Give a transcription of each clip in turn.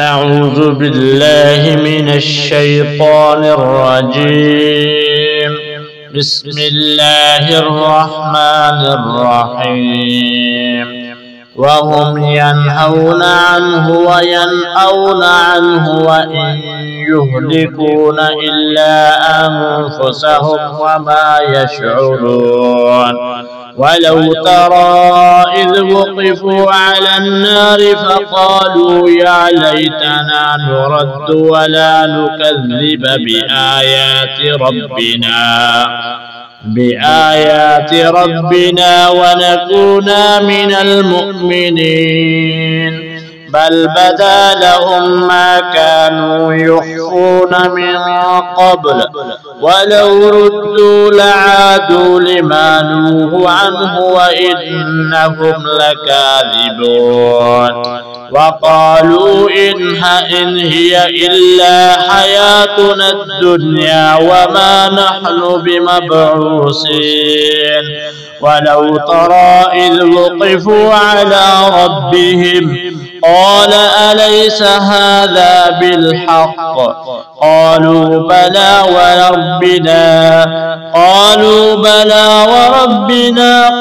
أعوذ بالله من الشيطان الرجيم. بسم الله الرحمن الرحيم. وهم ينهون عنه وينأون عنه وإن يهلكون إلا أنفسهم وما يشعرون. ولو ترى إذ وقفوا على النار فقالوا يا ليتنا نرد ولا نكذب بآيات ربنا ونكون من المؤمنين. بل بدا لهم ما كانوا يخفون من قبل ولو ردوا لعادوا لما نهوا عنه وإنهم لكاذبون. وقالوا إن هي إلا حياتنا الدنيا وما نحن بمبعوثين. ولو ترى إذ وقفوا على ربهم قال أليس هذا بالحق؟ قالوا بلى وربنا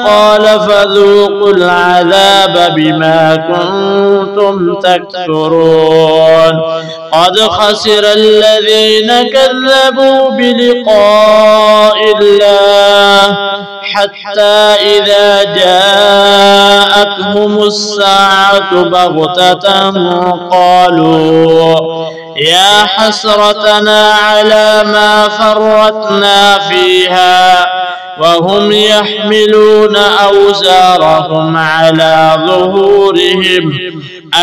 قال فذوقوا العذاب بما كنتم تكفرون. قد خسر الذين كذبوا بلقاء الله حتى إذا جاءتهم الساعة بغتة قالوا يا حسرتنا على ما فرطنا فيها وهم يحملون أوزارهم على ظهورهم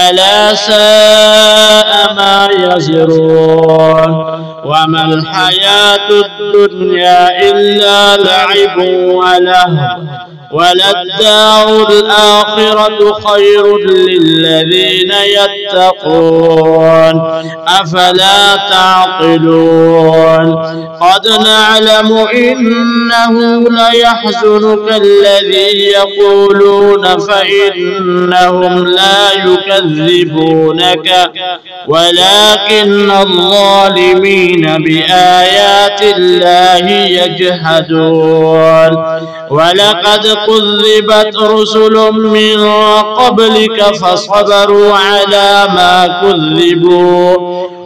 ألا ساء ما يزرون. وما الحياة الدنيا إلا لعب ولهو وللدار الآخرة خير للذين يتقون أفلا تعقلون. قد نعلم إنه ليحزنك الذي يقولون فإنهم لا يكذبونك ولكن الظالمين بآيات الله يجحدون. ولقد كذبت رسل من قبلك فصبروا على ما كذبوا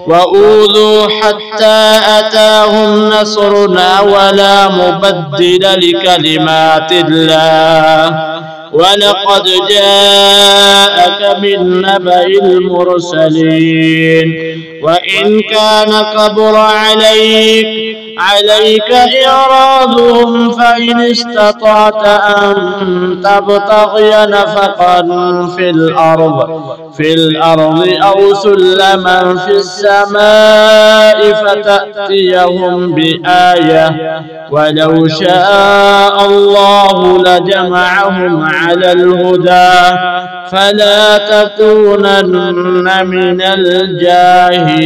وأوذوا حتى أتاهم نصرنا ولا مبدل لكلمات الله. ولقد جاءك من نبأ المرسلين. وإن كان كبر عليك إعراضهم فإن استطعت أن تبتغي نفقا في الأرض أو سلما في السماء فتأتيهم بآية ولو شاء الله لجمعهم على الهدى فلا تكونن من الجاهلين.